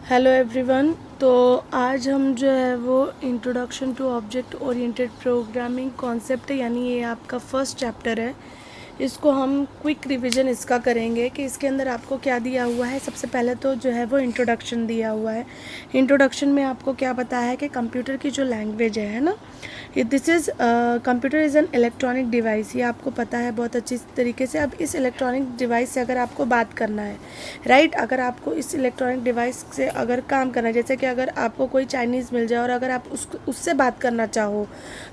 Hello everyone. तो आज हम जो है वो introduction to object oriented programming concept यानी ये आपका फर्स्ट चैप्टर है। इसको हम क्विक रिवीजन इसका करेंगे कि इसके अंदर आपको क्या दिया हुआ है। सबसे पहले तो जो है वो इंट्रोडक्शन दिया हुआ है। इंट्रोडक्शन में आपको क्या बताया है कि कंप्यूटर की जो लैंग्वेज है ना, this is computer is an electronic device. ये आपको पता है बहुत अच्छी तरीके से। अब इस इलेक्ट्रॉनिक डिवाइस से अगर आपको बात करना है, राइट, अगर आपको इस इलेक्ट्रॉनिक डिवाइस से अगर काम करना है, जैसे कि अगर आपको कोई चाइनीज़ मिल जाए और अगर आप उससे बात करना चाहो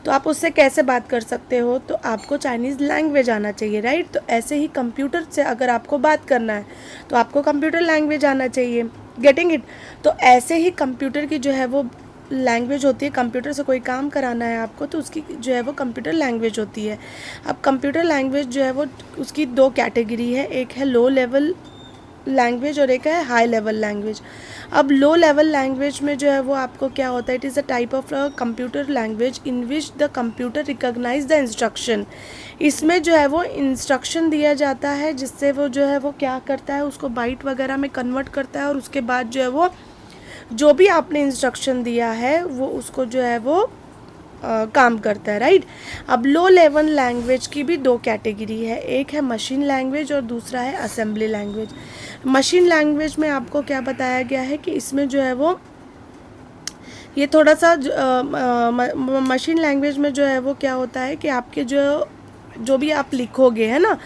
तो आप उससे कैसे बात कर सकते हो, तो आपको चाइनीज़ लैंग्वेज आना चाहिए, राइट। तो ऐसे ही कंप्यूटर से अगर आपको बात करना है तो आपको कंप्यूटर लैंग्वेज आना चाहिए। Getting it. तो ऐसे ही कंप्यूटर की जो है वो लैंग्वेज होती है। कंप्यूटर से कोई काम कराना है आपको तो उसकी जो है वो कंप्यूटर लैंग्वेज होती है। अब कंप्यूटर लैंग्वेज जो है वो उसकी दो कैटेगरी है, एक है लो लेवल लैंग्वेज और एक है हाई लेवल लैंग्वेज। अब लो लेवल लैंग्वेज में जो है वो आपको क्या होता है, it is a type of computer language in which the computer recognise the instruction. इसमें जो है वो इंस्ट्रक्शन दिया जाता है जिससे वो जो है वो क्या करता है, उसको बाइट वगैरह में कन्वर्ट करता है और उसके बाद जो है वो जो भी आपने इंस्ट्रक्शन दिया है वो उसको जो है वो काम करता है, राइट। अब लो लेवल लैंग्वेज की भी दो कैटेगरी है, एक है मशीन लैंग्वेज और दूसरा है असेंबली लैंग्वेज। मशीन लैंग्वेज में आपको क्या बताया गया है कि इसमें जो है वो ये थोड़ा सा मशीन लैंग्वेज में जो है वो क्या होता है कि आपके जो भी आप लिखोगे, है ना,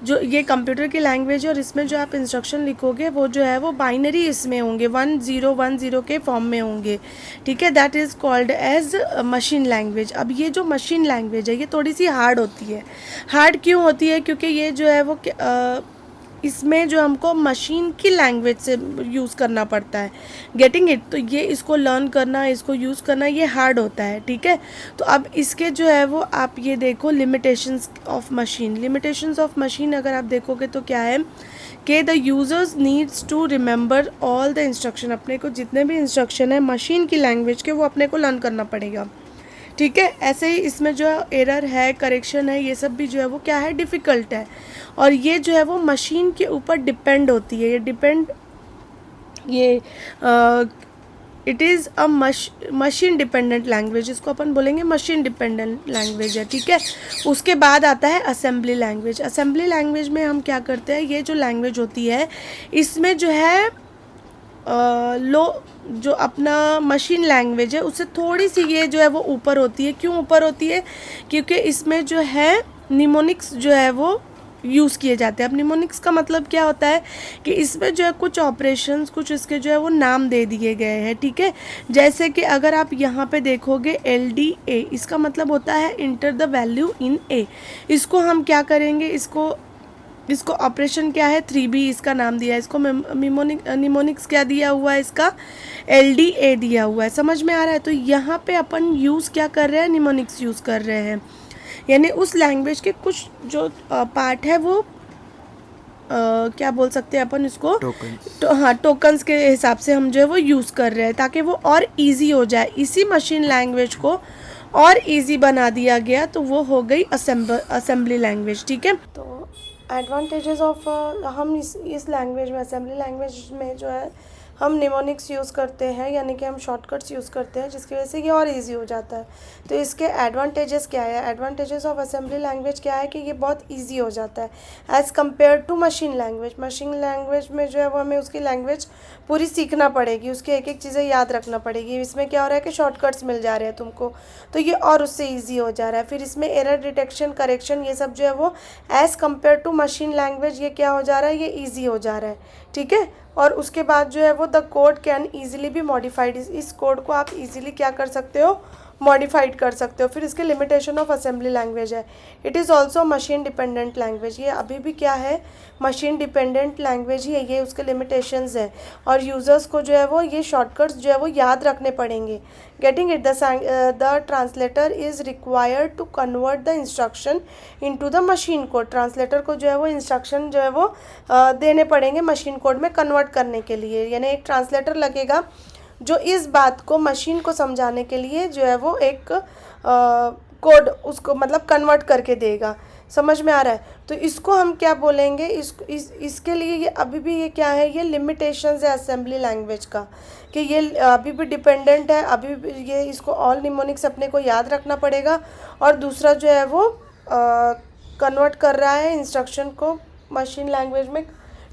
जो ये कंप्यूटर की लैंग्वेज है और इसमें जो आप इंस्ट्रक्शन लिखोगे वो जो है वो बाइनरी इसमें होंगे, 1010 के फॉर्म में होंगे, ठीक है। That is called as machine language. अब ये जो मशीन लैंग्वेज है ये थोड़ी सी हार्ड होती है। हार्ड क्यों होती है? क्योंकि ये जो है वो इसमें जो हमको मशीन की लैंग्वेज से यूज़ करना पड़ता है। Getting it. तो ये इसको लर्न करना, इसको यूज़ करना ये हार्ड होता है, ठीक है। तो अब इसके जो है वो आप ये देखो limitations of machine. Limitations of machine अगर आप देखोगे तो क्या है कि the users needs to remember all the instruction. अपने को जितने भी इंस्ट्रक्शन है मशीन की लैंग्वेज के वो अपने को लर्न करना पड़ेगा, ठीक है। ऐसे ही इसमें जो एरर है, करेक्शन है, ये सब भी जो है वो क्या है, डिफ़िकल्ट है। और ये जो है वो मशीन के ऊपर डिपेंड होती है। ये it is a machine dependent language. इसको अपन बोलेंगे मशीन डिपेंडेंट लैंग्वेज है, ठीक है। उसके बाद आता है असेंबली लैंग्वेज। असेंबली लैंग्वेज में हम क्या करते हैं, ये जो लैंग्वेज होती है इसमें जो है लो जो अपना मशीन लैंग्वेज है उससे थोड़ी सी ये जो है वो ऊपर होती है। क्यों ऊपर होती है? क्योंकि इसमें जो है निमोनिक्स जो है वो यूज़ किए जाते हैं। अब निमोनिक्स का मतलब क्या होता है कि इसमें जो है कुछ ऑपरेशंस, कुछ इसके जो है वो नाम दे दिए गए हैं, ठीक है। जैसे कि अगर आप यहाँ पे देखोगे LDA, इसका मतलब होता है enter the value in A। इसको हम क्या करेंगे, इसको ऑपरेशन क्या है, 3B इसका नाम दिया है। इसको निमोनिक्स क्या दिया हुआ है, इसका LDA दिया हुआ है। समझ में आ रहा है? तो यहाँ पे अपन यूज़ क्या कर रहे हैं, निमोनिक्स यूज़ कर रहे हैं। यानी उस लैंग्वेज के कुछ जो पार्ट है वो क्या बोल सकते हैं अपन इसको, हाँ, टोकन्स के हिसाब से हम जो है वो यूज़ कर रहे हैं ताकि वो और इजी हो जाए। इसी मशीन लैंग्वेज को और इजी बना दिया गया तो वो हो गई असेंबली लैंग्वेज, ठीक है। तो एडवांटेजेस ऑफ हम इस लैंग्वेज में, असेंबली लैंग्वेज में जो है हम निमोनिक्स यूज़ करते हैं, यानी कि हम शॉर्टकट्स यूज़ करते हैं जिसकी वजह से ये और इजी हो जाता है। तो इसके एडवांटेजेस क्या है? एडवांटेजेस ऑफ असेंबली लैंग्वेज क्या है कि ये बहुत इजी हो जाता है as compare to machine language. Machine language में जो है वो हमें उसकी लैंग्वेज पूरी सीखना पड़ेगी, उसकी एक एक चीज़ें याद रखना पड़ेगी। इसमें क्या हो रहा है कि शॉर्टकट्स मिल जा रहे हैं तुमको, तो ये और उससे ईजी हो जा रहा है। फिर इसमें एरर डिटेक्शन, करेक्शन, ये सब जो है वो as compare to machine language ये क्या हो जा रहा है, ये ईजी हो जा रहा है, ठीक है। और उसके बाद जो है वो the code can easily be modified. इस कोड को आप ईजिली क्या कर सकते हो, मॉडिफाइड कर सकते हो। फिर इसके लिमिटेशन ऑफ असेंबली लैंग्वेज है, it is also machine dependent language. ये अभी भी क्या है, मशीन डिपेंडेंट लैंग्वेज ही है, ये उसके लिमिटेशंस है। और यूज़र्स को जो है वो ये शॉर्टकट्स जो है वो याद रखने पड़ेंगे। Getting it. The translator is required to convert the instruction into the machine code. Translator को जो है वो इंस्ट्रक्शन जो है वो देने पड़ेंगे मशीन कोड में कन्वर्ट करने के लिए। यानी एक ट्रांसलेटर लगेगा जो इस बात को मशीन को समझाने के लिए जो है वो एक कोड उसको मतलब कन्वर्ट करके देगा। समझ में आ रहा है? तो इसको हम क्या बोलेंगे, इसके लिए ये अभी भी ये क्या है, ये लिमिटेशंस है असेंबली लैंग्वेज का, कि ये अभी भी डिपेंडेंट है, अभी भी ये इसको ऑल निमोनिक्स अपने को याद रखना पड़ेगा। और दूसरा जो है वो कन्वर्ट कर रहा है इंस्ट्रक्शन को मशीन लैंग्वेज में,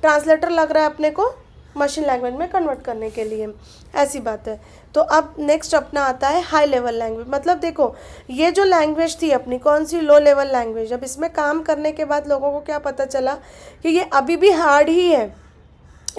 ट्रांसलेटर लग रहा है अपने को मशीन लैंग्वेज में कन्वर्ट करने के लिए, ऐसी बात है। तो अब नेक्स्ट अपना आता है हाई लेवल लैंग्वेज। मतलब देखो ये जो लैंग्वेज थी अपनी, कौन सी, लो लेवल लैंग्वेज, अब इसमें काम करने के बाद लोगों को क्या पता चला कि ये अभी भी हार्ड ही है,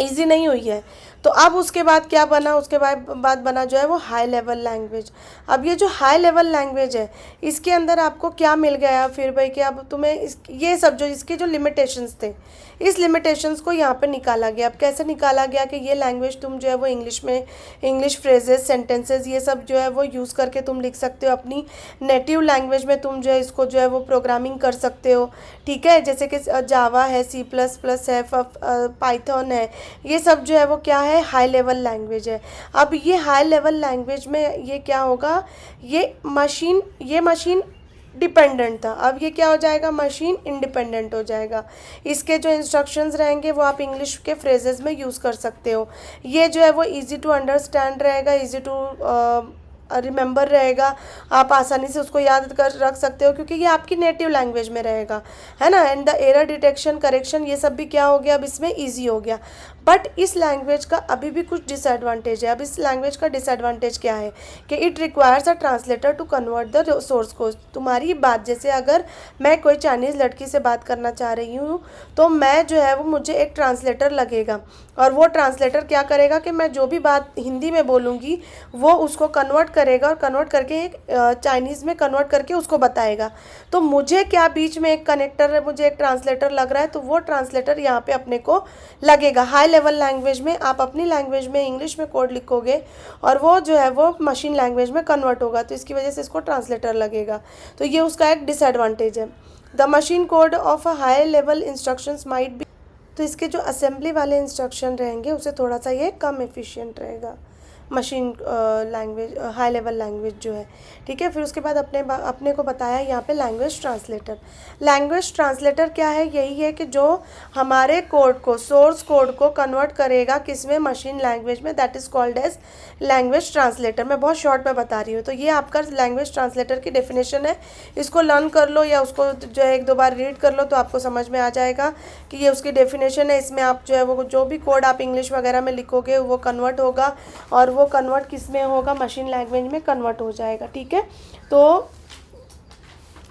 ईजी नहीं हुई है। तो अब उसके बाद क्या बना, उसके बाद बना जो है वो हाई लेवल लैंग्वेज। अब ये जो हाई लेवल लैंग्वेज है इसके अंदर आपको क्या मिल गया फिर भाई, कि अब तुम्हें ये सब जो इसके जो लिमिटेशंस थे, इस लिमिटेशंस को यहाँ पे निकाला गया। अब कैसे निकाला गया कि ये लैंग्वेज तुम जो है वो इंग्लिश में, इंग्लिश फ्रेजेस, सेंटेंसेस, ये सब जो है वो यूज़ करके तुम लिख सकते हो, अपनी नेटिव लैंग्वेज में तुम जो है इसको जो है वो प्रोग्रामिंग कर सकते हो, ठीक है। जैसे कि जावा है, C++ है, पाइथन है, ये सब जो है वो क्या है, हाई लेवल लैंग्वेज है। अब ये हाई लेवल लैंग्वेज में ये क्या होगा, ये मशीन डिपेंडेंट था, अब ये क्या हो जाएगा, मशीन इंडिपेंडेंट हो जाएगा। इसके जो इंस्ट्रक्शंस रहेंगे वो आप इंग्लिश के फ्रेजेस में यूज़ कर सकते हो। ये जो है वो इजी टू अंडरस्टैंड रहेगा, इजी टू रिमेंबर रहेगा, आप आसानी से उसको याद कर रख सकते हो क्योंकि ये आपकी नेटिव लैंग्वेज में रहेगा, है ना। And the error detection, correction, ये सब भी क्या हो गया, अब इसमें ईजी हो गया। बट इस लैंग्वेज का अभी भी कुछ डिसएडवांटेज है। अब इस लैंग्वेज का डिसएडवांटेज क्या है कि it requires a translator to convert the source code. तुम्हारी बात, जैसे अगर मैं कोई चाइनीज़ लड़की से बात करना चाह रही हूँ तो मैं जो है वो, मुझे एक ट्रांसलेटर लगेगा और वो ट्रांसलेटर क्या करेगा कि मैं जो भी बात हिंदी में बोलूँगी वो उसको कन्वर्ट करेगा और कन्वर्ट करके एक चाइनीज़ में कन्वर्ट करके उसको बताएगा। तो मुझे क्या बीच में एक कनेक्टर है, मुझे एक ट्रांसलेटर लग रहा है, तो वो ट्रांसलेटर यहाँ पे अपने को लगेगा। हाई लेवल लैंग्वेज में आप अपनी लैंग्वेज में इंग्लिश में कोड लिखोगे और वो जो है वो मशीन लैंग्वेज में कन्वर्ट होगा, तो इसकी वजह से इसको ट्रांसलेटर लगेगा। तो ये उसका एक डिसएडवांटेज है। The machine code of a high level instructions might be, तो इसके जो असेंबली वाले इंस्ट्रक्शन रहेंगे उससे थोड़ा सा ये कम एफिशिएंट रहेगा machine language, high level language जो है, ठीक है। फिर उसके बाद अपने को बताया यहाँ पे लैंग्वेज ट्रांसलेटर। लैंग्वेज ट्रांसलेटर क्या है, यही है कि जो हमारे कोड को, सोर्स कोड को कन्वर्ट करेगा किसमें, मशीन लैंग्वेज में, that is called as language translator. मैं बहुत शॉर्ट में बता रही हूँ। तो ये आपका लैंग्वेज ट्रांसलेटर की डेफिनेशन है, इसको लर्न कर लो या उसको जो है 1-2 बार रीड कर लो तो आपको समझ में आ जाएगा कि ये उसकी डेफिनेशन है। इसमें आप जो है वो जो भी कोड आप इंग्लिश वगैरह में लिखोगे वो कन्वर्ट होगा और वो कन्वर्ट किस में होगा, मशीन लैंग्वेज में कन्वर्ट हो जाएगा, ठीक है। तो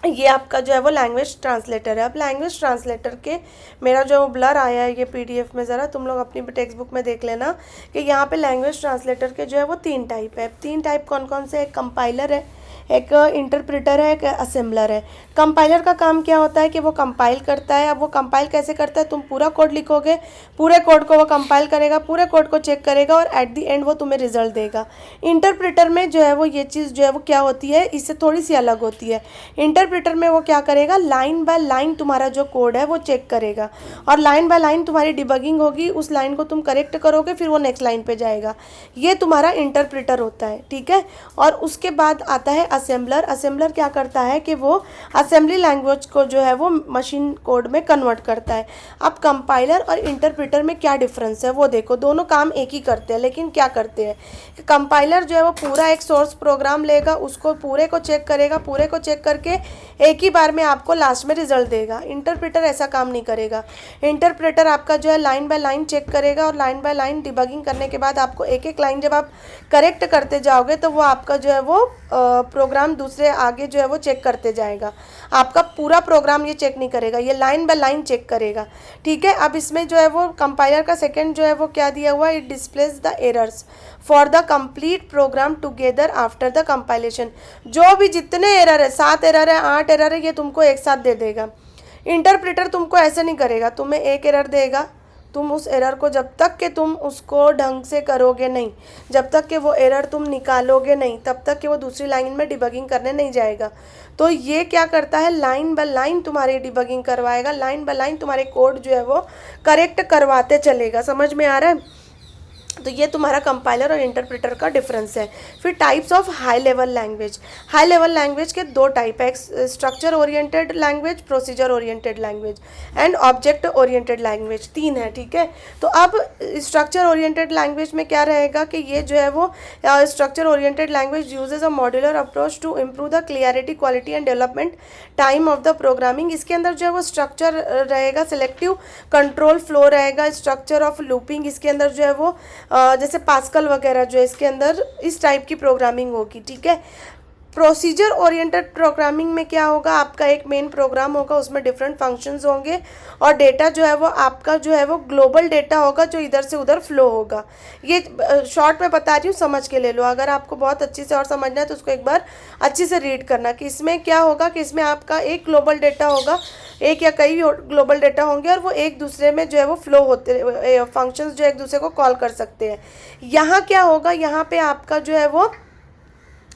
ये आपका जो है वो लैंग्वेज ट्रांसलेटर है। अब लैंग्वेज ट्रांसलेटर के मेरा जो ब्लर आया है ये PDF में, ज़रा तुम लोग अपनी टेक्स्ट बुक में देख लेना कि यहाँ पे लैंग्वेज ट्रांसलेटर के जो है वो 3 टाइप है। 3 टाइप कौन कौन से, एक कंपाइलर है, एक इंटरप्रेटर है, एक असेंबलर है। कंपाइलर का काम क्या होता है कि वो कंपाइल करता है। अब वो कंपाइल कैसे करता है, तुम पूरा कोड लिखोगे, पूरे कोड को वो कंपाइल करेगा, पूरे कोड को चेक करेगा और एट द एंड वो तुम्हें रिजल्ट देगा। इंटरप्रेटर में जो है वो ये चीज़ जो है वो क्या होती है, इससे थोड़ी सी अलग होती है। इंटरप्रेटर में वो क्या करेगा, लाइन बाय लाइन तुम्हारा जो कोड है वो चेक करेगा और लाइन बाय लाइन तुम्हारी डिबगिंग होगी, उस लाइन को तुम करेक्ट करोगे, फिर वो नेक्स्ट लाइन पे जाएगा। ये तुम्हारा इंटरप्रेटर होता है, ठीक है। और उसके बाद आता है असेंबलर। असेंबलर क्या करता है कि वो असेंबली लैंग्वेज को जो है वो मशीन कोड में कन्वर्ट करता है। अब कंपाइलर और इंटरप्रेटर में क्या डिफरेंस है वो देखो, दोनों काम एक ही करते हैं, लेकिन क्या करते हैं, कंपाइलर जो है वो पूरा एक सोर्स प्रोग्राम लेगा, उसको पूरे को चेक करेगा, पूरे को चेक करके एक ही बार में आपको लास्ट में रिजल्ट देगा। इंटरप्रेटर ऐसा काम नहीं करेगा। इंटरप्रेटर आपका जो है लाइन बाय लाइन चेक करेगा और लाइन बाय लाइन डिबगिंग करने के बाद आपको एक एक लाइन जब आप करेक्ट करते जाओगे तो वो आपका जो है वो प्रोग्राम दूसरे आगे जो है वो चेक करते जाएगा। आपका पूरा प्रोग्राम ये चेक नहीं करेगा, ये लाइन बाय लाइन चेक करेगा, ठीक है। अब इसमें जो है वो कंपाइलर का सेकंड जो है वो क्या दिया हुआ है, it displays the errors for the complete program together after the compilation. जो भी जितने एरर है, 7 एरर है, 8 एरर है, ये तुमको एक साथ दे देगा। इंटरप्रेटर तुमको ऐसे नहीं करेगा, तुम्हें एक एरर देगा, तुम उस एरर को जब तक कि तुम उसको ढंग से करोगे नहीं, जब तक कि वो एरर तुम निकालोगे नहीं, तब तक कि वो दूसरी लाइन में डिबगिंग करने नहीं जाएगा। तो ये क्या करता है, लाइन बाय लाइन तुम्हारी डिबगिंग करवाएगा, लाइन बाय लाइन तुम्हारे कोड जो है वो करेक्ट करवाते चलेगा। समझ में आ रहा है? तो ये तुम्हारा कंपाइलर और इंटरप्रेटर का डिफरेंस है। फिर types of high level language. High level language के दो टाइप है, structure oriented language, procedure oriented language and object oriented language, तीन है, ठीक है। तो अब स्ट्रक्चर ओरिएंटेड लैंग्वेज में क्या रहेगा कि ये जो है वो structure oriented language uses a modular approach to improve the clarity, quality and development time of the programming. इसके अंदर जो है वो स्ट्रक्चर रहेगा, सिलेक्टिव कंट्रोल फ्लो रहेगा, स्ट्रक्चर ऑफ लूपिंग इसके अंदर जो है वो जैसे पास्कल वगैरह जो है इसके अंदर इस टाइप की प्रोग्रामिंग होगी, ठीक है। प्रोसीजर ओरिएंटेड प्रोग्रामिंग में क्या होगा, आपका एक मेन प्रोग्राम होगा, उसमें डिफरेंट फंक्शंस होंगे और डेटा जो है वो आपका जो है वो ग्लोबल डेटा होगा जो इधर से उधर फ्लो होगा। ये शॉर्ट में बता रही हूँ, समझ के ले लो। अगर आपको बहुत अच्छी से और समझना है तो उसको एक बार अच्छी से रीड करना कि इसमें क्या होगा कि इसमें आपका एक ग्लोबल डेटा होगा, एक या कई ग्लोबल डेटा होंगे और वो एक दूसरे में जो है वो फ्लो होते, फंक्शंस जो एक दूसरे को कॉल कर सकते हैं। यहाँ क्या होगा, यहाँ पे आपका जो है वो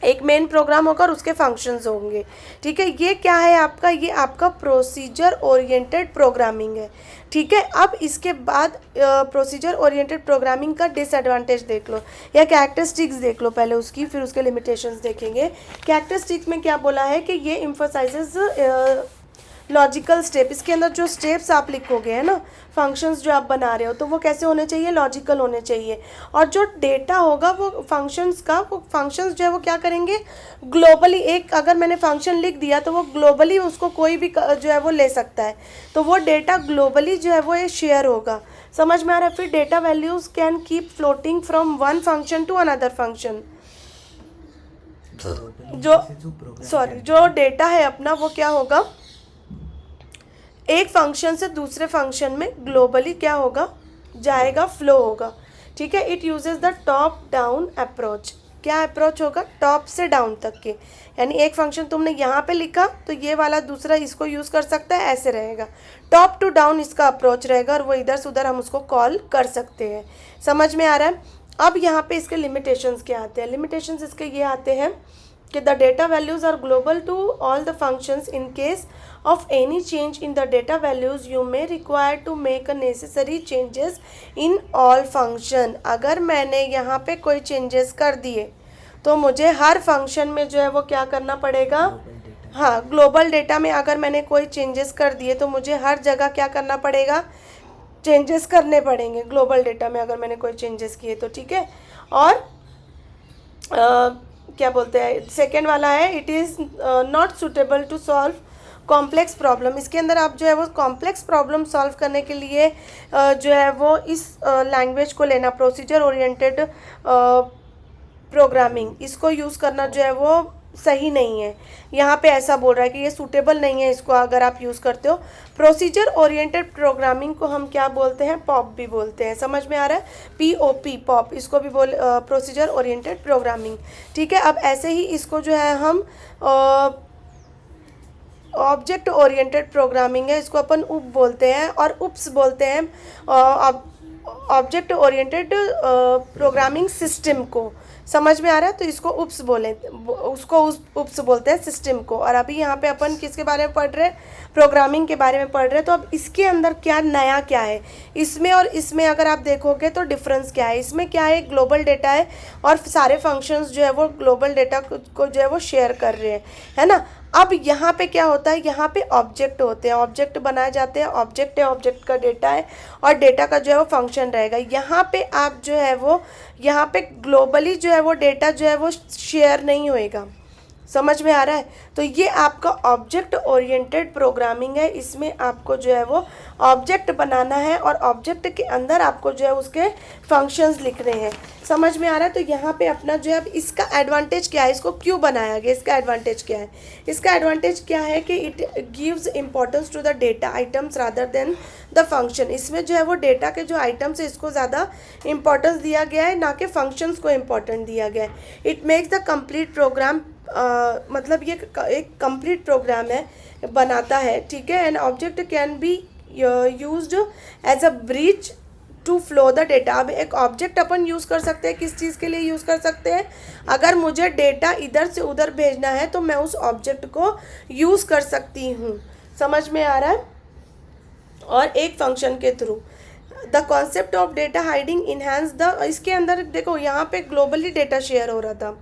एक मेन प्रोग्राम होगा और उसके फंक्शंस होंगे, ठीक है। ये क्या है आपका, ये आपका प्रोसीजर ओरिएंटेड प्रोग्रामिंग है, ठीक है। अब इसके बाद प्रोसीजर ओरिएंटेड प्रोग्रामिंग का डिसएडवांटेज देख लो या कैरेक्टरिस्टिक्स देख लो पहले उसकी, फिर उसके लिमिटेशंस देखेंगे। कैरेक्टरिस्टिक्स में क्या बोला है कि ये एम्फसाइजेस लॉजिकल स्टेप। इसके अंदर जो स्टेप्स आप लिखोगे है ना, फंक्शंस जो आप बना रहे हो, तो वो कैसे होने चाहिए, लॉजिकल होने चाहिए। और जो डेटा होगा वो फंक्शंस का, वो फंक्शंस जो है वो क्या करेंगे, ग्लोबली, एक अगर मैंने फंक्शन लिख दिया तो वो ग्लोबली उसको कोई भी जो है वो ले सकता है, तो वो डेटा ग्लोबली जो है वो ये शेयर होगा। समझ में आ रहा है। फिर data values can keep floating from one function to another function. जो डेटा है अपना वो क्या होगा, एक फंक्शन से दूसरे फंक्शन में ग्लोबली क्या होगा, जाएगा, फ्लो होगा, ठीक है। It uses the top down approach. क्या अप्रोच होगा, टॉप से डाउन तक के, यानी एक फंक्शन तुमने यहाँ पे लिखा तो ये वाला दूसरा इसको यूज़ कर सकता है, ऐसे रहेगा। टॉप टू डाउन इसका अप्रोच रहेगा और वो इधर से उधर हम उसको कॉल कर सकते हैं। समझ में आ रहा है। अब यहाँ पे इसके लिमिटेशंस क्या आते हैं, लिमिटेशंस इसके ये आते हैं कि the data values are global to all the functions. In case of any change in the data values you may require to make a necessary changes in all function। अगर मैंने यहाँ पे कोई चेंजेस कर दिए तो मुझे हर फंक्शन में जो है वो क्या करना पड़ेगा, हाँ, ग्लोबल डेटा में अगर मैंने कोई चेंजेस कर दिए तो मुझे हर जगह क्या करना पड़ेगा, चेंजेस करने पड़ेंगे ग्लोबल डेटा में अगर मैंने कोई चेंजेस किए तो, ठीक है। और क्या बोलते हैं, सेकेंड वाला है, it is not suitable to solve complex problem. इसके अंदर आप जो है वो कॉम्प्लेक्स प्रॉब्लम सॉल्व करने के लिए जो है वो इस लैंग्वेज को लेना, प्रोसीजर ओरिएंटेड प्रोग्रामिंग, इसको यूज़ करना जो है वो सही नहीं है। यहाँ पे ऐसा बोल रहा है कि ये सूटेबल नहीं है इसको अगर आप यूज़ करते हो। प्रोसीजर ओरिएंटेड प्रोग्रामिंग को हम क्या बोलते हैं, पॉप भी बोलते हैं। समझ में आ रहा है, POP, पॉप, इसको भी बोल प्रोसीजर ओरिएंटेड प्रोग्रामिंग, ठीक है। अब ऐसे ही इसको जो है हम ऑब्जेक्ट ओरिएंटेड प्रोग्रामिंग है, इसको अपन उप बोलते हैं और उप्स बोलते हैं ऑब्जेक्ट ओरिएंटेड प्रोग्रामिंग सिस्टम को। समझ में आ रहा है, तो इसको उप्स बोले, उसको उप्स बोलते हैं सिस्टम को। और अभी यहाँ पे अपन किसके बारे में पढ़ रहे हैं, प्रोग्रामिंग के बारे में पढ़ रहे हैं। तो अब इसके अंदर क्या नया क्या है, इसमें और इसमें अगर आप देखोगे तो डिफरेंस क्या है। इसमें क्या है, ग्लोबल डेटा है और सारे फंक्शंस जो है वो ग्लोबल डेटा को जो है वो शेयर कर रहे हैं, है ना। अब यहाँ पे क्या होता है, यहाँ पे ऑब्जेक्ट होते हैं, ऑब्जेक्ट बनाए जाते हैं, ऑब्जेक्ट है, ऑब्जेक्ट का डेटा है और डेटा का जो है वो फंक्शन रहेगा। यहाँ पे आप जो है वो, यहाँ पे ग्लोबली जो है वो डेटा जो है वो शेयर नहीं होएगा। समझ में आ रहा है। तो ये आपका ऑब्जेक्ट ओरिएंटेड प्रोग्रामिंग है। इसमें आपको जो है वो ऑब्जेक्ट बनाना है और ऑब्जेक्ट के अंदर आपको जो है उसके फंक्शंस लिखने हैं। समझ में आ रहा है। तो यहाँ पे अपना जो है, अब इसका एडवांटेज क्या है, इसको क्यों बनाया गया, इसका एडवांटेज क्या है। इसका एडवांटेज क्या है कि it gives importance to the data items rather than the function. इसमें जो है वो डेटा के जो आइटम्स है इसको ज़्यादा इंपॉर्टेंस दिया गया है, ना कि फंक्शंस को इम्पोर्टेंट दिया गया है। It makes the complete program, मतलब ये एक कंप्लीट प्रोग्राम है, बनाता है, ठीक है। And object can be used as a bridge to flow the data. अब एक ऑब्जेक्ट अपन यूज़ कर सकते हैं, किस चीज़ के लिए यूज़ कर सकते हैं, अगर मुझे डेटा इधर से उधर भेजना है तो मैं उस ऑब्जेक्ट को यूज़ कर सकती हूँ। समझ में आ रहा है। और एक फंक्शन के through the concept of data hiding enhance the, इसके अंदर देखो यहाँ पे ग्लोबली डेटा शेयर हो रहा था,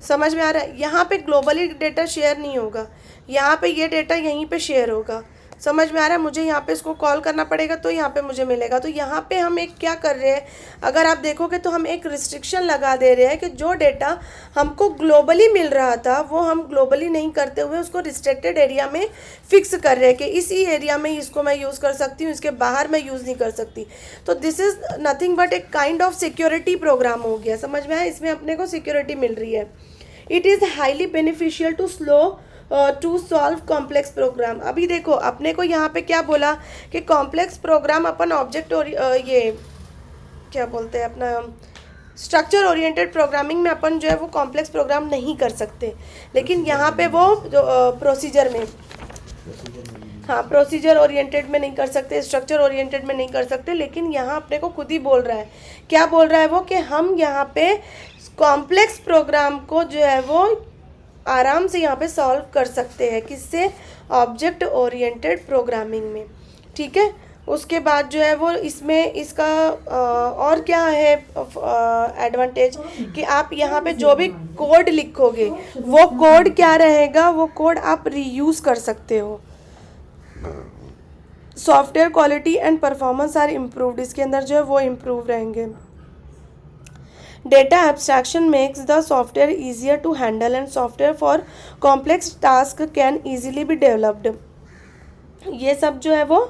समझ में आ रहा है। यहाँ पे ग्लोबली डेटा शेयर नहीं होगा, यहाँ पे ये डेटा यहीं पे शेयर होगा, समझ में आ रहा है। मुझे यहाँ पे इसको कॉल करना पड़ेगा तो यहाँ पे मुझे मिलेगा। तो यहाँ पे हम एक क्या कर रहे हैं, अगर आप देखोगे तो हम एक रिस्ट्रिक्शन लगा दे रहे हैं कि जो डेटा हमको ग्लोबली मिल रहा था वो हम ग्लोबली नहीं करते हुए उसको रिस्ट्रिक्टेड एरिया में फिक्स कर रहे हैं कि इसी एरिया में इसको मैं यूज़ कर सकती हूँ, इसके बाहर मैं यूज़ नहीं कर सकती। तो दिस इज़ नथिंग बट एक काइंड ऑफ सिक्योरिटी प्रोग्राम हो गया, समझ में आया। इसमें अपने को सिक्योरिटी मिल रही है। It is highly beneficial to solve complex program. अभी देखो अपने को यहाँ पे क्या बोला कि कॉम्प्लेक्स प्रोग्राम अपन ऑब्जेक्ट और ये क्या बोलते हैं अपना स्ट्रक्चर ओरिएंटेड प्रोग्रामिंग में अपन जो है वो कॉम्प्लेक्स प्रोग्राम नहीं कर सकते, लेकिन यहाँ पे वो प्रोसीजर में, हाँ प्रोसीजर ओरिएंटेड में नहीं कर सकते, स्ट्रक्चर ओरिएंटेड में नहीं कर सकते। लेकिन यहाँ अपने को खुद ही बोल रहा है, क्या बोल रहा है वो, कि हम यहाँ पे कॉम्प्लेक्स प्रोग्राम को जो है वो आराम से यहाँ पे सॉल्व कर सकते हैं, किससे, ऑब्जेक्ट ओरिएंटेड प्रोग्रामिंग में, ठीक है। उसके बाद जो है वो इसमें इसका और क्या है एडवांटेज कि आप यहाँ पे जो भी कोड लिखोगे वो कोड क्या रहेगा, वो कोड आप रीयूज़ कर सकते हो। Software quality and performance are improved, इसके अंदर जो है वो इम्प्रूव रहेंगे। Data abstraction makes the software easier to handle and software for complex task can easily be developed. ये सब जो है वो,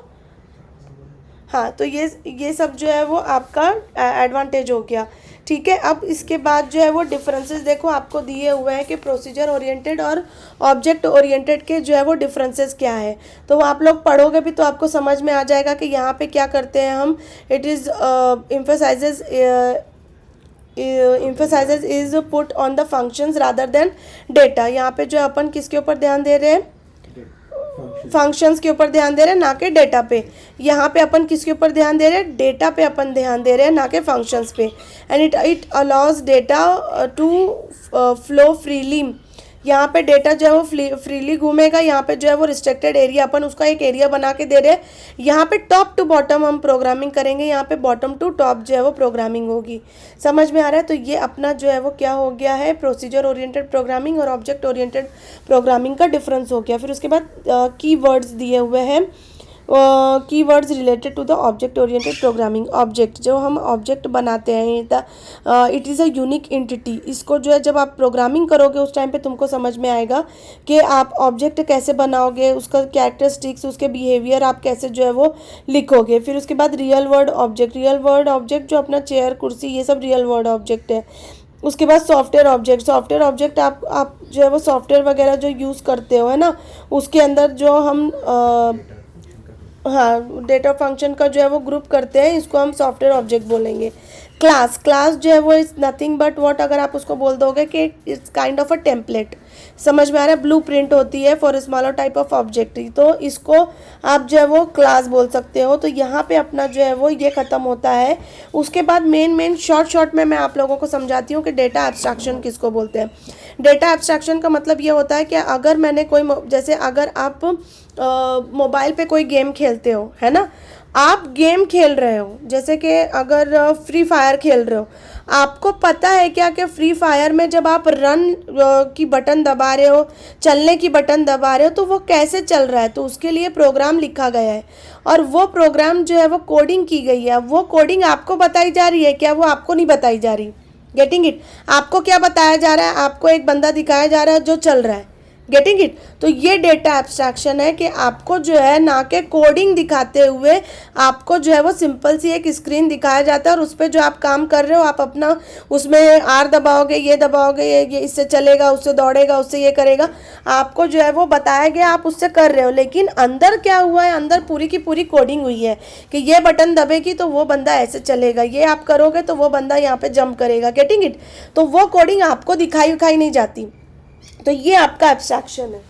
हाँ तो ये सब जो है वो आपका एडवांटेज हो गया, ठीक है। अब इसके बाद जो है वो डिफरेंसेस देखो आपको दिए हुए हैं कि प्रोसीजर ओरिएंटेड और ऑब्जेक्ट ओरिएंटेड के जो है वो डिफरेंसेस क्या है। तो वो आप लोग पढ़ोगे भी तो आपको समझ में आ जाएगा कि यहाँ पे क्या करते हैं हम। It is emphasizes is put on the functions rather than data। यहाँ पे जो अपन किसके ऊपर ध्यान दे रहे हैं, फंक्शंस के ऊपर ध्यान दे रहे हैं, ना कि डेटा पे। यहाँ पे अपन किसके ऊपर ध्यान दे रहे हैं, डेटा पे अपन ध्यान दे रहे हैं, ना कि फंक्शंस पे। And it allows data to flow freely. यहाँ पे डेटा जो है वो फ्रीली घूमेगा। यहाँ पे जो है वो रिस्ट्रिक्टेड एरिया, अपन उसका एक एरिया बना के दे रहे हैं। यहाँ पे टॉप टू बॉटम हम प्रोग्रामिंग करेंगे, यहाँ पे बॉटम टू टॉप जो है वो प्रोग्रामिंग होगी, समझ में आ रहा है। तो ये अपना जो है वो क्या हो गया है, प्रोसीजर ओरिएंटेड प्रोग्रामिंग और ऑब्जेक्ट ओरिएंटेड प्रोग्रामिंग का डिफरेंस हो गया। फिर उसके बाद कीवर्ड्स दिए हुए हैं, keywords related to the object oriented programming. Object, जो हम ऑब्जेक्ट बनाते हैं, it is a unique entity. इसको जो है जब आप प्रोग्रामिंग करोगे उस टाइम पे तुमको समझ में आएगा कि आप ऑब्जेक्ट कैसे बनाओगे, उसका कैरेक्टरिस्टिक्स, उसके बिहेवियर आप कैसे जो है वो लिखोगे। फिर उसके बाद real word object, real word object जो अपना चेयर कुर्सी ये सब रियल वर्ड ऑब्जेक्ट है। उसके बाद सॉफ्टवेयर ऑब्जेक्ट, सॉफ्टवेयर ऑब्जेक्ट आप जो है वो सॉफ्टवेयर वगैरह जो यूज़ करते हो है ना, उसके अंदर जो हम हाँ डेटा फंक्शन का जो है वो ग्रुप करते हैं, इसको हम सॉफ्टवेयर ऑब्जेक्ट बोलेंगे। क्लास, क्लास जो है वो इज़ नथिंग बट व्हाट, अगर आप उसको बोल दोगे कि it's kind of a template, समझ में आ रहा है, ब्लू प्रिंट होती है for smaller type of object, तो इसको आप जो है वो क्लास बोल सकते हो। तो यहाँ पे अपना जो है वो ये ख़त्म होता है। उसके बाद मेन शॉर्ट में मैं आप लोगों को समझाती हूँ कि डेटा एब्स्ट्रैक्शन किसको बोलते हैं। डेटा एब्स्ट्रैक्शन का मतलब ये होता है कि अगर मैंने कोई, जैसे अगर आप मोबाइल पे कोई गेम खेलते हो है ना, आप गेम खेल रहे हो, जैसे कि अगर फ्री फायर खेल रहे हो, आपको पता है क्या कि फ्री फायर में जब आप रन की बटन दबा रहे हो, चलने की बटन दबा रहे हो, तो वो कैसे चल रहा है, तो उसके लिए प्रोग्राम लिखा गया है और वो प्रोग्राम जो है वो कोडिंग की गई है। वो कोडिंग आपको बताई जा रही है क्या, वो आपको नहीं बताई जा रही। गेटिंग इट, आपको क्या बताया जा रहा है, आपको एक बंदा दिखाया जा रहा है जो चल रहा है। गेटिंग इट, तो ये डेटा एब्स्ट्रैक्शन है कि आपको जो है ना कि कोडिंग दिखाते हुए आपको जो है वो सिंपल सी एक स्क्रीन दिखाया जाता है और उस पर जो आप काम कर रहे हो, आप अपना उसमें आर दबाओगे, ये दबाओगे, ये इससे चलेगा, उससे दौड़ेगा, उससे ये करेगा, आपको जो है वो बताया गया, आप उससे कर रहे हो। लेकिन अंदर क्या हुआ है, अंदर पूरी की पूरी कोडिंग हुई है कि ये बटन दबेगी तो वो बंदा ऐसे चलेगा, ये आप करोगे तो वो बंदा यहाँ पे जंप करेगा। गेटिंग इट, तो वो कोडिंग आपको दिखाई नहीं जाती, तो ये आपका एब्स्ट्रैक्शन है,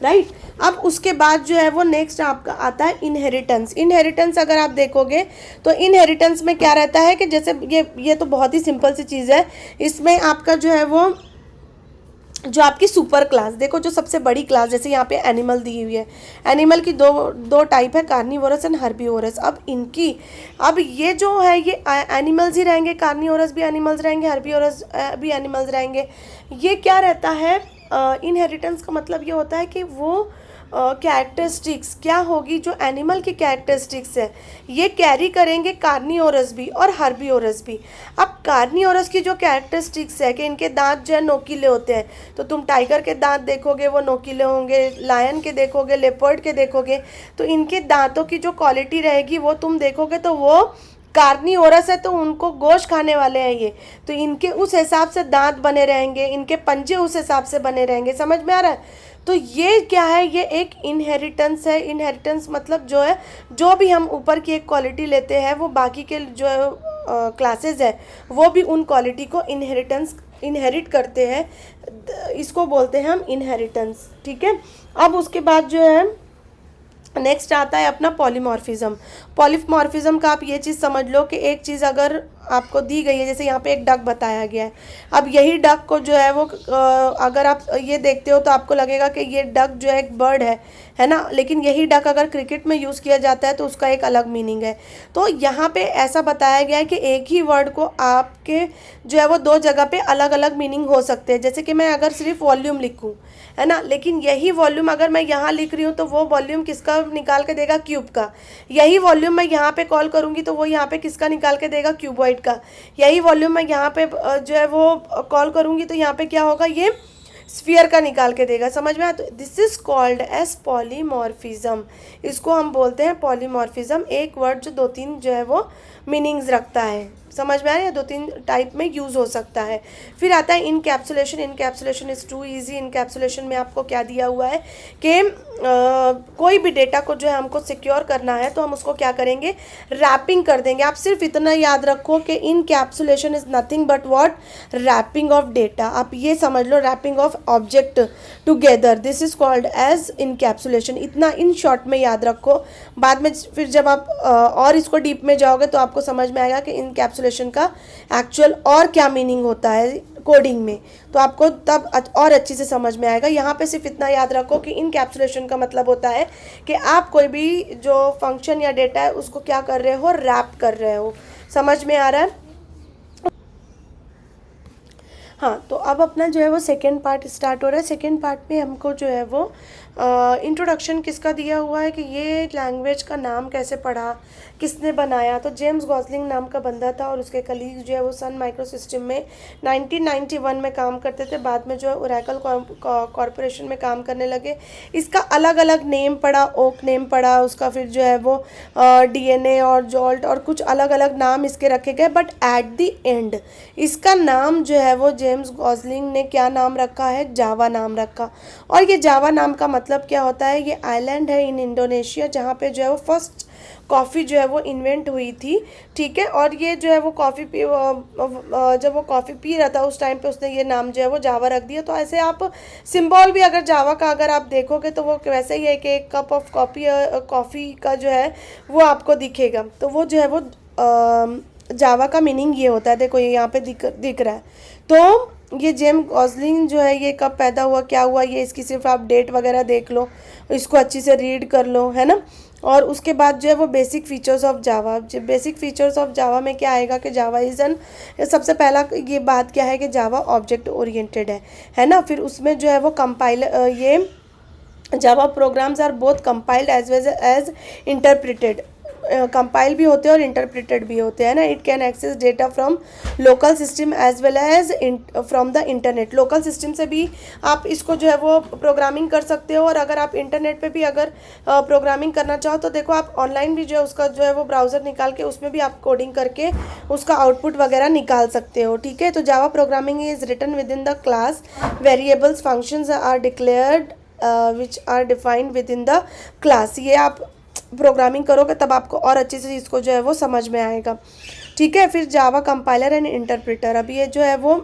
राइट। अब उसके बाद जो है वो नेक्स्ट आपका आता है इनहेरिटेंस। इनहेरिटेंस अगर आप देखोगे तो इनहेरिटेंस में क्या रहता है कि जैसे ये तो बहुत ही सिंपल सी चीज़ है। इसमें आपका जो है वो जो आपकी सुपर क्लास, देखो जो सबसे बड़ी क्लास, जैसे यहाँ पे एनिमल दी हुई है, एनिमल की दो दो टाइप है, कार्निवोरस एंड हर्बीवोरस। अब ये जो है ये एनिमल्स ही रहेंगे, कार्निवोरस भी एनिमल्स रहेंगे, हर्बीवोरस भी एनिमल्स रहेंगे। ये क्या रहता है, इनहेरिटेंस का मतलब ये होता है कि वो कैरेक्टरिस्टिक्स क्या होगी, जो एनिमल की कैरेक्टरिस्टिक्स है ये कैरी करेंगे कार्निवोरस भी और हर्बीवोरस भी। अब कार्निवोरस की जो कैरेक्टरिस्टिक्स है कि इनके दांत जो है नोकीले होते हैं, तो तुम टाइगर के दांत देखोगे वो नोकीले होंगे, लायन के देखोगे, लेपर्ड के देखोगे, तो इनके दांतों की जो क्वालिटी रहेगी वो तुम देखोगे तो वो कार्निवोरस है, तो उनको गोश्त खाने वाले हैं ये, तो इनके उस हिसाब से दांत बने रहेंगे, इनके पंजे उस हिसाब से बने रहेंगे। समझ में आ रहा है? तो ये क्या है, ये एक इनहेरिटेंस है। इनहेरिटेंस मतलब जो है, जो भी हम ऊपर की एक क्वालिटी लेते हैं वो बाकी के जो क्लासेस है वो भी उन क्वालिटी को इनहेरिट करते हैं, इसको बोलते हैं हम इनहेरिटेंस। ठीक है, अब उसके बाद जो है नेक्स्ट आता है अपना पॉलीमॉर्फिज्म। पॉलीमॉर्फिज्म का आप ये चीज़ समझ लो कि एक चीज़ अगर आपको दी गई है, जैसे यहाँ पे एक डक बताया गया है, अब यही डक को जो है वो अगर आप ये देखते हो तो आपको लगेगा कि ये डक जो है एक बर्ड है ना, लेकिन यही डक अगर क्रिकेट में यूज़ किया जाता है तो उसका एक अलग मीनिंग है। तो यहाँ पे ऐसा बताया गया है कि एक ही वर्ड को आपके जो है वो दो जगह पे अलग अलग मीनिंग हो सकते हैं। जैसे कि मैं अगर सिर्फ वॉल्यूम लिखूँ, है ना, लेकिन यही वॉल्यूम अगर मैं यहाँ लिख रही हूँ तो वो वॉल्यूम किसका निकाल के देगा, क्यूब का। यही वॉल्यूम मैं यहाँ पे कॉल करूँगी तो वो यहाँ पे किसका निकाल के देगा, क्यूबॉइड का। यही वॉल्यूम मैं यहाँ पे जो है वो कॉल करूँगी तो यहाँ पे क्या होगा, ये स्फीयर का निकाल के देगा। समझ में आया? तो this is called as polymorphism, इसको हम बोलते हैं पॉलीमॉर्फिज्म। एक वर्ड जो दो तीन जो है वो मीनिंग्स रखता है, समझ में आ रहा है, दो तीन टाइप में यूज़ हो सकता है। फिर आता है encapsulation. Encapsulation is too easy. Encapsulation में आपको क्या दिया हुआ है कि कोई भी डेटा को जो है हमको सिक्योर करना है तो हम उसको क्या करेंगे, रैपिंग कर देंगे। आप सिर्फ इतना याद रखो कि encapsulation is nothing but what, wrapping of data. आप ये समझ लो, wrapping of object together, this is called as encapsulation. इतना इन शॉर्ट में याद रखो, बाद में फिर जब आप और इसको डीप में जाओगे तो आपको समझ में आएगा कि इनकैप्सुलेशन का एक्चुअल और क्या मीनिंग होता है कोडिंग में, तो आपको तब और अच्छे से समझ में आएगा। यहाँ पे सिर्फ इतना याद रखो कि इनकैप्सुलेशन का मतलब होता है कि आप कोई भी जो फंक्शन या डेटा है उसको क्या कर रहे हो, रैप कर रहे हो। समझ में आ रहा है? हाँ, तो अब अपना जो है वो सेकेंड पार्ट स्टार्ट हो रहा है। सेकेंड पार्ट में हमको जो है वो इंट्रोडक्शन किसका दिया हुआ है कि ये लैंग्वेज का नाम कैसे पड़ा, किसने बनाया। तो जेम्स गॉसलिंग नाम का बंदा था और उसके कलीग जो है वो सन माइक्रो सिस्टम में 1991 में काम करते थे। बाद में जो है ओरेकल कॉरपोरेशन में काम करने लगे। इसका अलग अलग नेम पड़ा, ओक नेम पड़ा उसका, फिर जो है वो डीएनए और जॉल्ट और कुछ अलग अलग नाम इसके रखे गए। बट एट द एंड इसका नाम जो है वो जेम्स गॉसलिंग ने क्या नाम रखा है, जावा नाम रखा। और ये जावा नाम का मतलब क्या होता है, ये आइलैंड है इन इंडोनेशिया जहाँ पे जो है वो फर्स्ट कॉफ़ी जो है वो इन्वेंट हुई थी। ठीक है, और ये जो है वो कॉफ़ी पी जब वो कॉफ़ी पी रहा था उस टाइम पे उसने ये नाम जो है वो जावा रख दिया। तो ऐसे आप सिंबल भी अगर जावा का अगर आप देखोगे तो वो वैसे ही है कि एक कप ऑफ कॉफ़ी का जो है वो आपको दिखेगा। तो वो जो है वो जावा का मीनिंग ये होता है। देखो ये यहाँ पे दिख रहा है। तो ये जेम्स गॉसलिंग जो है ये कब पैदा हुआ, क्या हुआ, ये इसकी सिर्फ आप डेट वगैरह देख लो, इसको अच्छी से रीड कर लो, है ना। और उसके बाद जो है वो basic features of Java. Basic features of Java में क्या आएगा कि जावा इज़ एन, सबसे पहला ये बात क्या है कि जावा ऑब्जेक्ट ओरिएंटेड है ना। फिर उसमें जो है वो ये Java programs are both compiled as well as interpreted. Compile भी होते हैं और इंटरप्रेटेड भी होते हैं ना। It can access data from local system as well as from the internet. Local system से भी आप इसको जो है वो प्रोग्रामिंग कर सकते हो, और अगर आप इंटरनेट पे भी अगर प्रोग्रामिंग करना चाहो तो देखो आप ऑनलाइन भी जो है उसका जो है वो ब्राउज़र निकाल के उसमें भी आप कोडिंग करके उसका आउटपुट वगैरह निकाल सकते हो। ठीक है, तो Java programming is written within the class, variables functions are declared which are defined within the class. ये आप प्रोग्रामिंग करोगे तब आपको और अच्छे से इसको जो है वो समझ में आएगा। ठीक है, फिर जावा कंपाइलर एंड इंटरप्रेटर। अभी ये जो है वो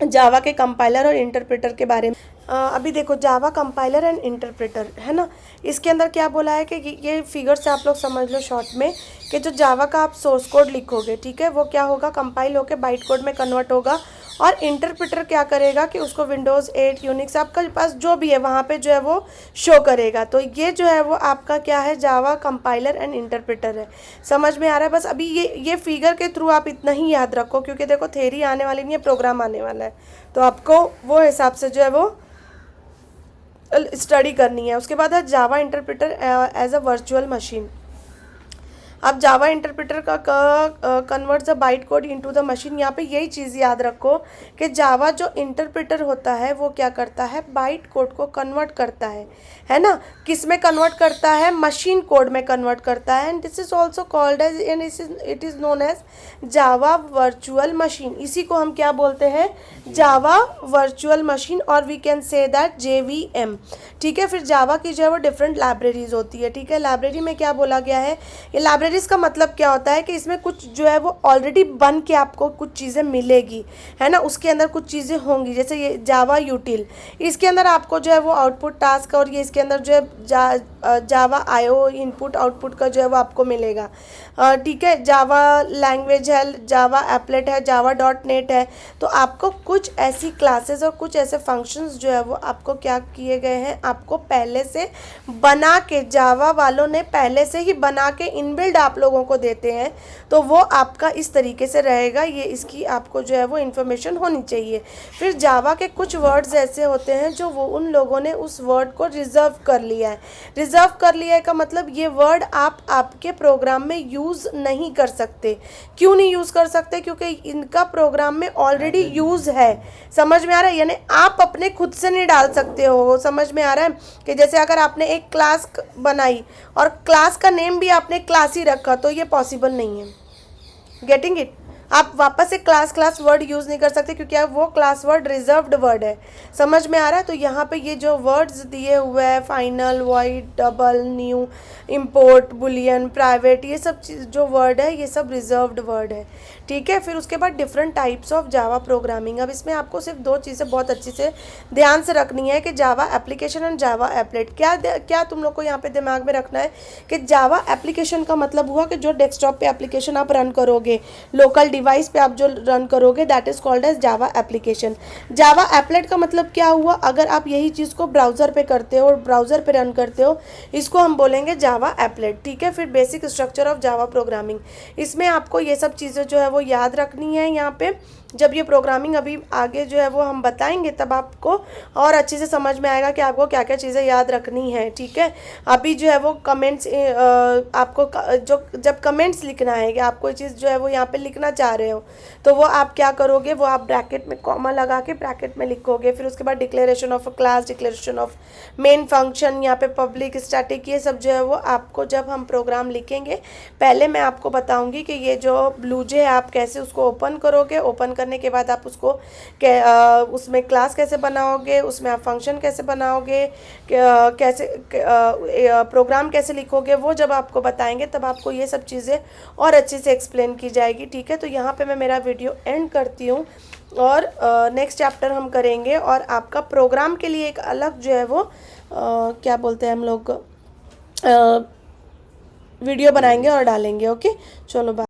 जावा के कंपाइलर और इंटरप्रेटर के बारे में अभी देखो, जावा कंपाइलर एंड इंटरप्रेटर है ना। इसके अंदर क्या बोला है कि ये फिगर से आप लोग समझ लो शॉर्ट में कि जो जावा का आप सोर्स कोड लिखोगे, ठीक है, वो क्या होगा, कंपाइल होकर बाइट कोड में कन्वर्ट होगा और इंटरप्रेटर क्या करेगा कि उसको विंडोज़ 8 यूनिक्स आपका पास जो भी है वहाँ पे जो है वो शो करेगा। तो ये जो है वो आपका क्या है, जावा कंपाइलर एंड इंटरप्रेटर है। समझ में आ रहा है? बस अभी ये फिगर के थ्रू आप इतना ही याद रखो, क्योंकि देखो थेरी आने वाली नहीं है, प्रोग्राम आने वाला है, तो आपको वो हिसाब से जो है वो स्टडी करनी है। उसके बाद है Java interpreter as a virtual machine. अब जावा इंटरप्रेटर का convert the byte code into the machine. यहाँ पे यही चीज़ याद रखो कि जावा जो इंटरप्रेटर होता है वो क्या करता है, बाइट कोड को कन्वर्ट करता है ना। किस में कन्वर्ट करता है, मशीन कोड में कन्वर्ट करता है। And this is also called as and it is known as Java virtual machine. इसी को हम क्या बोलते हैं, जावा वर्चुअल मशीन, और we can say that JVM। ठीक है, फिर जावा की जो है वो डिफरेंट लाइब्रेरीज होती है। ठीक है, लाइब्रेरी में क्या बोला गया है, ये लाइब्रेरीज का मतलब क्या होता है कि इसमें कुछ जो है वो ऑलरेडी बन के आपको कुछ चीज़ें मिलेगी, है ना, उसके अंदर कुछ चीज़ें होंगी। जैसे ये जावा यूटिल, इसके अंदर आपको जो है वो आउटपुट टास्क, और ये इसके अंदर जो है जावा IO इनपुट आउटपुट का जो है वो आपको मिलेगा। ठीक है, जावा लैंग्वेज है, जावा एप्लेट है, जावा .NET है। तो आपको कुछ ऐसी क्लासेस और कुछ ऐसे फंक्शंस जो है वो आपको क्या किए गए हैं, आपको पहले से बना के, जावा वालों ने पहले से ही बना के इनबिल्ड आप लोगों को देते हैं। तो वो आपका इस तरीके से रहेगा, ये इसकी आपको जो है वो इन्फॉर्मेशन होनी चाहिए। फिर जावा के कुछ वर्ड्स ऐसे होते हैं जो वो उन लोगों ने उस वर्ड को रिजर्व कर लिया है। रिजर्व कर लिया है का मतलब ये वर्ड आप आपके प्रोग्राम में यूज़ नहीं कर सकते। क्यों नहीं यूज़ कर सकते, क्योंकि इनका प्रोग्राम में ऑलरेडी यूज़ है। समझ में आ रहा है, यानी आप अपने खुद से नहीं डाल सकते हो। समझ में आ रहा है कि जैसे अगर आपने एक क्लास बनाई और क्लास का नेम भी आपने क्लास ही रखा, तो ये पॉसिबल नहीं है। Getting it? आप वापस से क्लास वर्ड यूज़ नहीं कर सकते, क्योंकि अब वो क्लास वर्ड रिजर्व्ड वर्ड है। समझ में आ रहा है? तो यहाँ पे ये जो वर्ड्स दिए हुए हैं, final, void, double, new, import, Boolean, private, ये सब चीज़ जो वर्ड है ये सब रिजर्व्ड वर्ड है। ठीक है, फिर उसके बाद different types of Java programming. अब इसमें आपको सिर्फ दो चीज़ें बहुत अच्छी से ध्यान से रखनी है कि Java application and Java applet. क्या तुम लोग को यहाँ पे दिमाग में रखना है कि जावा एप्लीकेशन का मतलब हुआ कि जो डेस्कटॉप पे एप्लीकेशन आप रन करोगे, लोकल डिवाइस पे आप जो रन करोगे, that is called as Java application. Java applet का मतलब क्या हुआ, अगर आप यही चीज़ को ब्राउज़र पे करते हो और ब्राउज़र पे रन करते हो, इसको हम बोलेंगे जावा एप्लेट। ठीक है, फिर basic structure of Java programming, इसमें आपको ये सब चीज़ें जो है वो याद रखनी है। यहाँ पे जब ये प्रोग्रामिंग अभी आगे जो है वो हम बताएंगे, तब आपको और अच्छे से समझ में आएगा कि आपको क्या क्या चीज़ें याद रखनी है। ठीक है, अभी जो है वो कमेंट्स आपको जो जब कमेंट्स लिखना है कि आप कोई चीज़ जो है वो यहाँ पे लिखना चाह रहे हो, तो वो आप क्या करोगे, वो आप ब्रैकेट में कॉमा लगा के ब्रैकेट में लिखोगे। फिर उसके बाद declaration of a class, declaration of main function, यहाँ पे पब्लिक, स्टैटिक, ये सब जो है वो आपको जब हम प्रोग्राम लिखेंगे, पहले मैं आपको बताऊँगी कि ये जो ब्लूजे है आप कैसे उसको ओपन करोगे। ओपन करने के बाद आप उसको उसमें क्लास कैसे बनाओगे, उसमें आप फंक्शन कैसे बनाओगे, कैसे प्रोग्राम कैसे लिखोगे, वो जब आपको बताएंगे तब आपको ये सब चीज़ें और अच्छे से एक्सप्लेन की जाएगी। ठीक है, तो यहाँ पे मैं मेरा वीडियो एंड करती हूँ, और नेक्स्ट चैप्टर हम करेंगे, और आपका प्रोग्राम के लिए एक अलग जो है वो क्या बोलते हैं हम लोग वीडियो बनाएंगे और डालेंगे। ओके, चलो बाय।